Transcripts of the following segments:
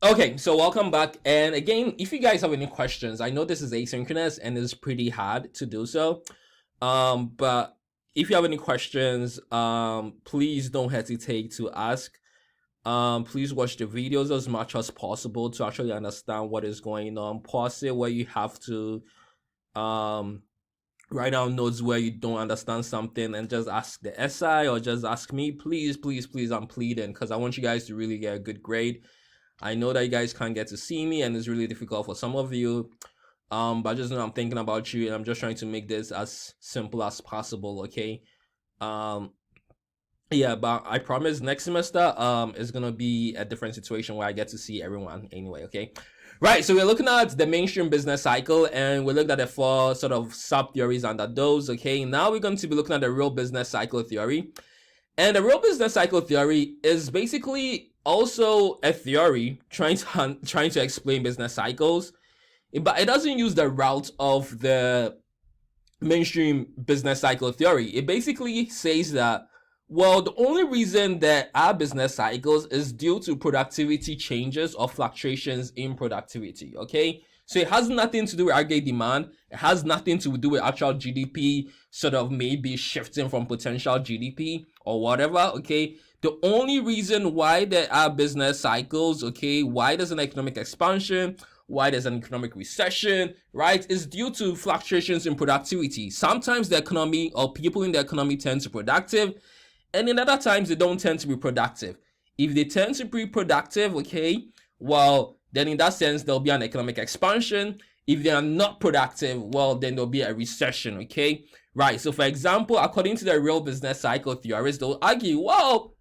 Okay, so welcome back. And again, if you guys have any questions, I know this is asynchronous and it's pretty hard to do so. But if you have any questions, please don't hesitate to ask. Please watch the videos as much as possible to actually understand what is going on. Pause it where you have to. Write down notes where you don't understand something and just ask the SI or just ask me. Please, please, please, I'm pleading because I want you guys to really get a good grade. I know that you guys can't get to see me and it's really difficult for some of you. But just know I'm thinking about you and I'm just trying to make this as simple as possible, okay? Yeah, but I promise next semester is gonna be a different situation where I get to see everyone anyway, okay? Right, so we're looking at the mainstream business cycle and we looked at the four sort of sub theories under those, okay? Now we're going to be looking at the real business cycle theory. And the real business cycle theory is basically also a theory trying to explain business cycles, but it doesn't use the route of the mainstream business cycle theory. It basically says that, well, the only reason that our business cycles is due to productivity changes or fluctuations in productivity, okay? So it has nothing to do with aggregate demand. It has nothing to do with actual GDP sort of maybe shifting from potential GDP or whatever, okay? The only reason why there are business cycles, okay, why there's an economic expansion, why there's an economic recession, right, is due to fluctuations in productivity. Sometimes the economy or people in the economy tend to be productive, and in other times they don't tend to be productive. If they tend to be productive, okay, well, then in that sense, there'll be an economic expansion. If they are not productive, well, then there'll be a recession, okay? Right, so for example, according to the real business cycle theorists, they'll argue, well,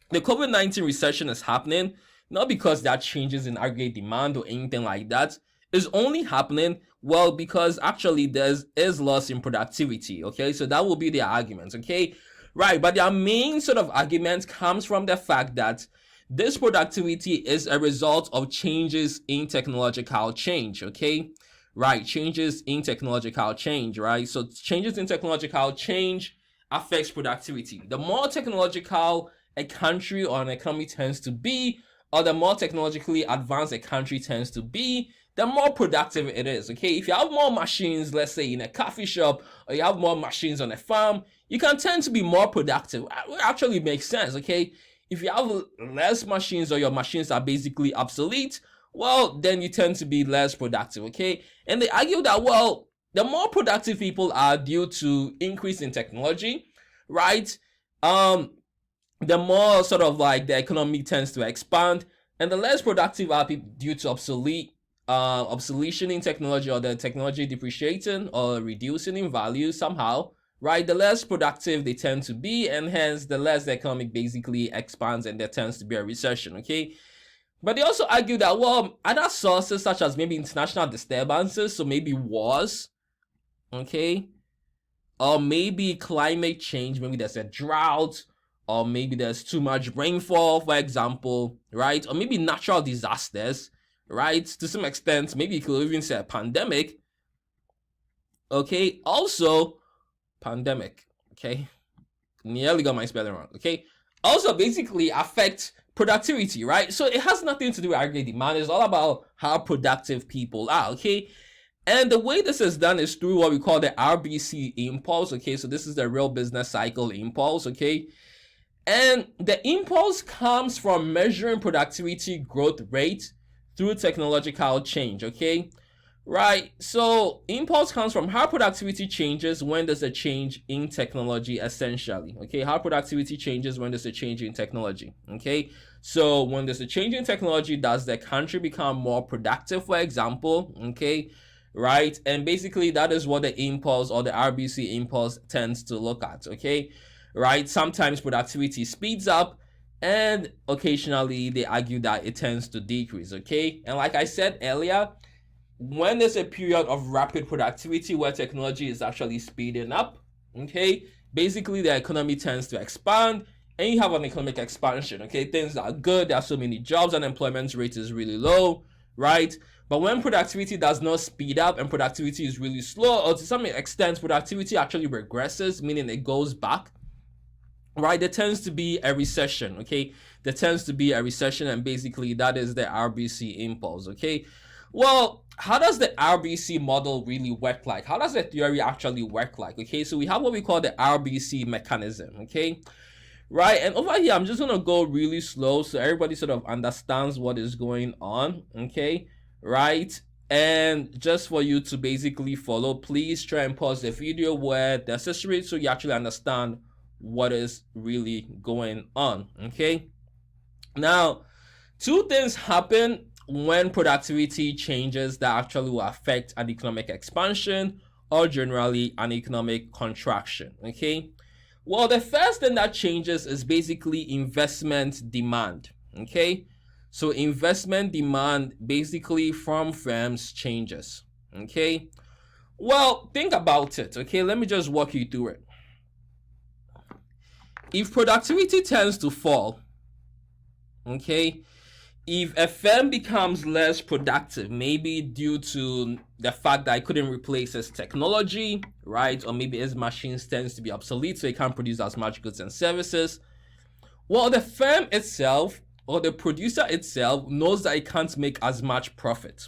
the COVID-19 recession is happening not because there are changes in aggregate demand or anything like that. It's only happening, well, because actually there is loss in productivity, okay? So that will be their argument, okay? Right, but their main sort of argument comes from the fact that this productivity is a result of changes in technological change, okay? Right, changes in technological change, right? So changes in technological change affects productivity. The more technological a country or an economy tends to be, or the more technologically advanced a country tends to be, the more productive it is, okay? If you have more machines, let's say in a coffee shop, or you have more machines on a farm, you can tend to be more productive. It actually makes sense, okay? If you have less machines or your machines are basically obsolete, well, then you tend to be less productive, okay? And they argue that, well, the more productive people are due to increase in technology, right? The more sort of like the economy tends to expand, and the less productive are people due to obsolescence in technology or the technology depreciating or reducing in value somehow, right? The less productive they tend to be, and hence the less the economy basically expands and there tends to be a recession, okay? But they also argue that, well, other sources such as maybe international disturbances, so maybe wars, okay? Or maybe climate change, maybe there's a drought, or maybe there's too much rainfall, for example, right? Or maybe natural disasters, right? To some extent, maybe you could even say a pandemic, okay? Also, pandemic, okay? Nearly got my spelling wrong, okay? Also basically affect productivity, right? So it has nothing to do with aggregate demand. It's all about how productive people are, okay? And the way this is done is through what we call the RBC impulse, okay? So this is the real business cycle impulse, okay? And the impulse comes from measuring productivity growth rate through technological change, okay? Right, so impulse comes from how productivity changes when there's a change in technology, essentially, okay? How productivity changes when there's a change in technology, okay? So when there's a change in technology, does the country become more productive, for example, okay? Right, and basically that is what the impulse or the RBC impulse tends to look at, okay? Right, sometimes productivity speeds up, and occasionally they argue that it tends to decrease, okay? And like I said earlier, when there's a period of rapid productivity where technology is actually speeding up, okay, basically the economy tends to expand and you have an economic expansion, okay? Things are good, there are so many jobs, unemployment rate is really low, right? But when productivity does not speed up and productivity is really slow, or to some extent productivity actually regresses, meaning it goes back, right? There tends to be a recession, okay? There tends to be a recession, and basically that is the RBC impulse, okay? Well, how does the RBC model really work like? How does the theory actually work like? Okay, so we have what we call the RBC mechanism, okay? Right, and over here, I'm just gonna go really slow so everybody sort of understands what is going on, okay? Right, and just for you to basically follow, please try and pause the video where necessary so you actually understand what is really going on, okay? Now, two things happen when productivity changes that actually will affect an economic expansion or generally an economic contraction, okay? Well, the first thing that changes is basically investment demand, okay? So investment demand basically from firms changes, okay? Well, think about it, okay? Let me just walk you through it. If productivity tends to fall, okay, if a firm becomes less productive, maybe due to the fact that it couldn't replace its technology, right? Or maybe its machines tends to be obsolete, so it can't produce as much goods and services. Well, the firm itself or the producer itself knows that it can't make as much profit.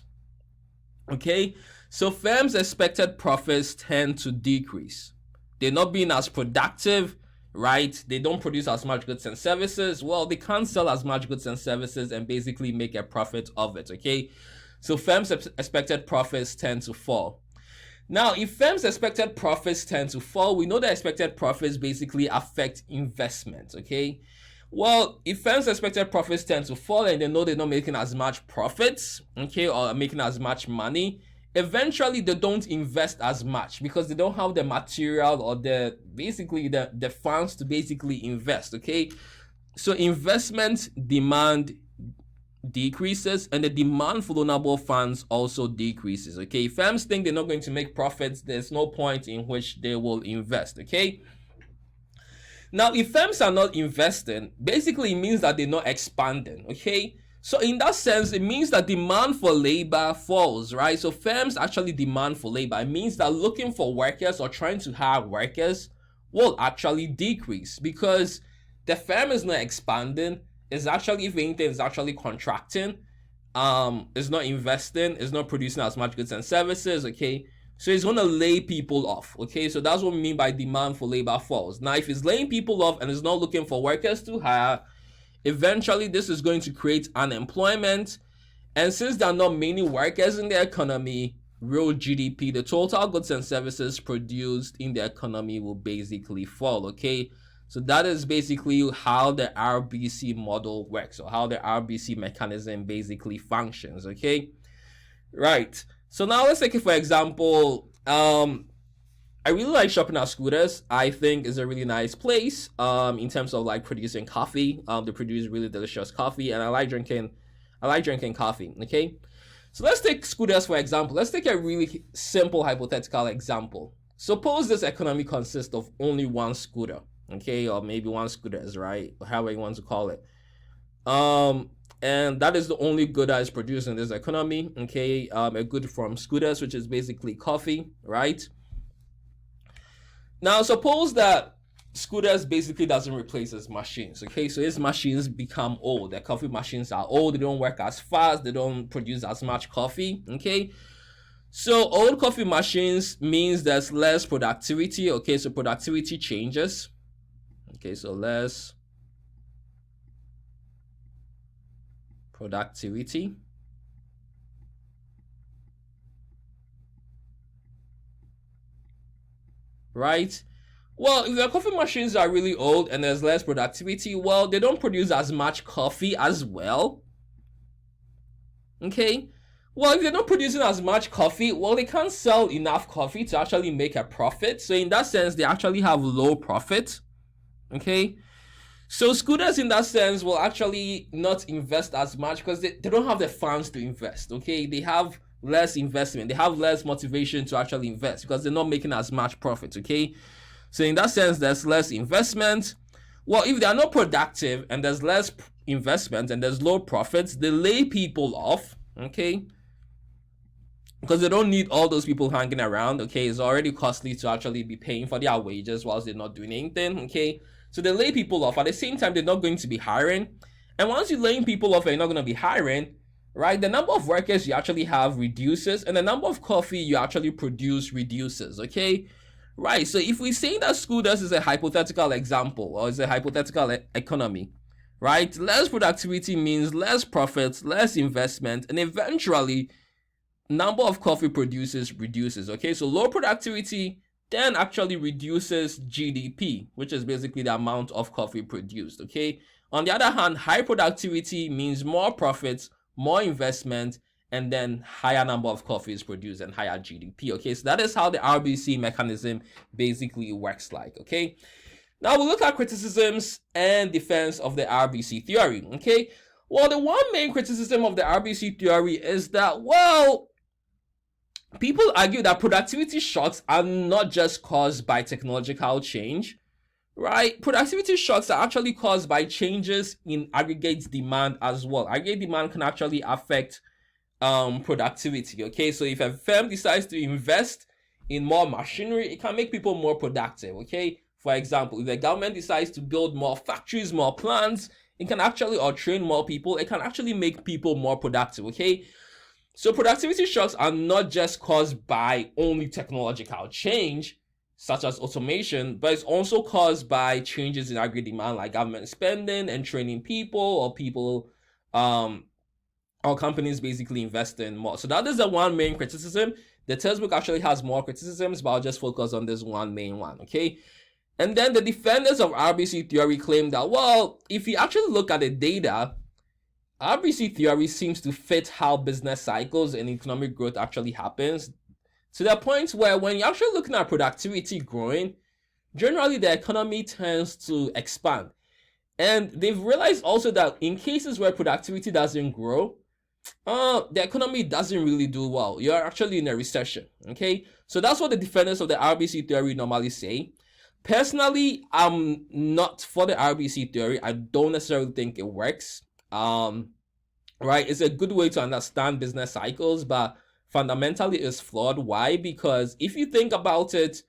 Okay? So firms' expected profits tend to decrease. They're not being as productive, right? They don't produce as much goods and services. Well, they can't sell as much goods and services and basically make a profit of it, okay? So firms' expected profits tend to fall. Now, if firms' expected profits tend to fall, we know that expected profits basically affect investment, okay? Well, if firms' expected profits tend to fall and they know they're not making as much profits, okay, or making as much money, eventually they don't invest as much because they don't have the material or the funds to basically invest, okay? So investment demand decreases and the demand for loanable funds also decreases, okay? If firms think they're not going to make profits, there's no point in which they will invest, okay? Now, if firms are not investing, basically it means that they're not expanding, okay? So in that sense, it means that demand for labor falls, right? So firms actually demand for labor. It means that looking for workers or trying to hire workers will actually decrease because the firm is not expanding. It's actually, if anything, it's actually contracting. It's not investing. It's not producing as much goods and services, okay? So it's going to lay people off, okay? So that's what we mean by demand for labor falls. Now, if it's laying people off and it's not looking for workers to hire, eventually this is going to create unemployment. And since there are not many workers in the economy, real GDP, the total goods and services produced in the economy will basically fall, okay? So that is basically how the RBC model works, or how the RBC mechanism basically functions, okay? Right. So now let's take it for example. I really like shopping at Scooters. I think it's a really nice place. In terms of like producing coffee. They produce really delicious coffee, and I like drinking coffee. Okay. So let's take Scooters for example. Let's take a really simple hypothetical example. Suppose this economy consists of only one scooter, okay, or maybe one scooters, right? Or however you want to call it. And that is the only good that is produced in this economy, okay? A good from Scooters, which is basically coffee, right? Now, suppose that Scooters basically doesn't replace its machines, okay? So its machines become old. The coffee machines are old. They don't work as fast. They don't produce as much coffee, okay? So old coffee machines means there's less productivity, okay? So productivity changes, okay? So less productivity. Right? Well, if the coffee machines are really old and there's less productivity, well, they don't produce as much coffee as well. Okay? Well, if they're not producing as much coffee, well, they can't sell enough coffee to actually make a profit. So in that sense, they actually have low profit. Okay? So Scooters in that sense will actually not invest as much because they don't have the funds to invest, okay? They have less investment. They have less motivation to actually invest because they're not making as much profit, okay? So in that sense, there's less investment. Well, if they are not productive and there's less investment and there's low profits, they lay people off, okay? Because they don't need all those people hanging around, okay? It's already costly to actually be paying for their wages whilst they're not doing anything, okay? So they lay people off. At the same time, they're not going to be hiring. And once you're laying people off and you're not going to be hiring, right, the number of workers you actually have reduces, and the number of coffee you actually produce reduces, okay? Right, so if we're saying that school does is a hypothetical example, or is a hypothetical economy, right, less productivity means less profits, less investment, and eventually number of coffee producers reduces, okay? So low productivity then actually reduces GDP, which is basically the amount of coffee produced, okay? On the other hand, high productivity means more profits, more investment, and then higher number of coffees produced and higher GDP, okay? So that is how the RBC mechanism basically works like, okay? Now we'll look at criticisms and defense of the RBC theory, okay? Well, the one main criticism of the RBC theory is that, well, people argue that productivity shocks are not just caused by technological change, right? Productivity shocks are actually caused by changes in aggregate demand as well. Aggregate demand can actually affect productivity, okay? So if a firm decides to invest in more machinery, it can make people more productive, okay? For example, if the government decides to build more factories, more plants, it can actually, or train more people, it can actually make people more productive, okay? So productivity shocks are not just caused by only technological change, such as automation, but it's also caused by changes in aggregate demand, like government spending and training people, or people, or companies basically investing more. So that is the one main criticism. The textbook actually has more criticisms, but I'll just focus on this one main one, okay? And then the defenders of RBC theory claim that, well, if you actually look at the data, RBC theory seems to fit how business cycles and economic growth actually happens, to the point where when you're actually looking at productivity growing, generally the economy tends to expand. And they've realized also that in cases where productivity doesn't grow, the economy doesn't really do well. You're actually in a recession, okay? So that's what the defenders of the RBC theory normally say. Personally, I'm not for the RBC theory. I don't necessarily think it works. Right? It's a good way to understand business cycles, but fundamentally it's flawed. Why? Because if you think about it,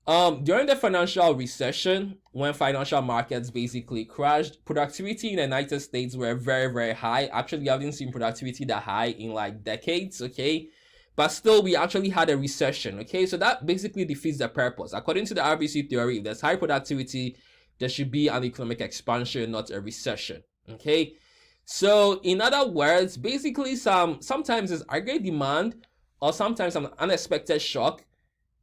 during the financial recession, when financial markets basically crashed, productivity in the United States were very, very high. Actually, you haven't seen productivity that high in like decades, okay? But still, we actually had a recession, okay? So that basically defeats the purpose. According to the RBC theory, if there's high productivity, there should be an economic expansion, not a recession, okay? So in other words, basically sometimes it's aggregate demand, or sometimes an unexpected shock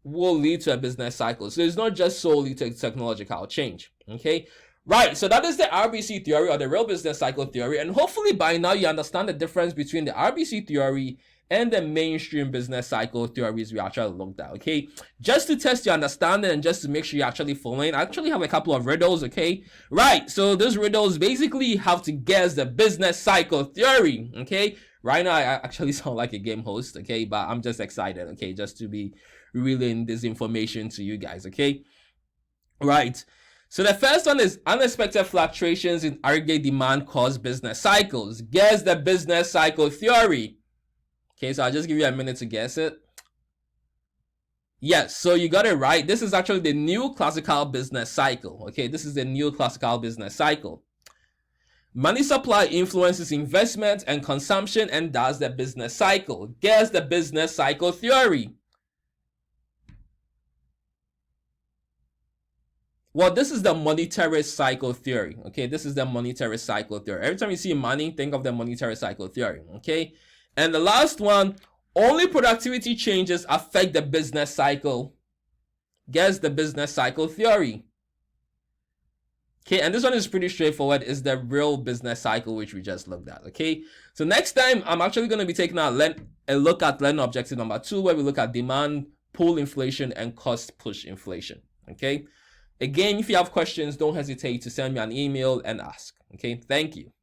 will lead to a business cycle. So it's not just solely technological change, okay? Right, so that is the RBC theory, or the real business cycle theory, and hopefully by now you understand the difference between the RBC theory and the mainstream business cycle theories we actually looked at, okay? Just to test your understanding and just to make sure you're actually following, I actually have a couple of riddles, okay? Right, so those riddles basically have to guess the business cycle theory, okay? Right now, I actually sound like a game host, okay? But I'm just excited, okay? Just to be relaying this information to you guys, okay? Right. So the first one is unexpected fluctuations in aggregate demand cause business cycles. Guess the business cycle theory. Okay, so I'll just give you a minute to guess it. Yes, so you got it right. This is actually the new classical business cycle. Okay, this is the new classical business cycle. Money supply influences investment and consumption and does the business cycle. Guess the business cycle theory. Well, this is the monetary cycle theory. Okay, this is the monetary cycle theory. Every time you see money, think of the monetary cycle theory. Okay, and the last one, only productivity changes affect the business cycle. Guess the business cycle theory. Okay, and this one is pretty straightforward. It's the real business cycle, which we just looked at. Okay, so next time I'm actually going to be taking a look at learning objective number 2, where we look at demand pull inflation and cost push inflation. Okay. Again, if you have questions, don't hesitate to send me an email and ask. Okay, thank you.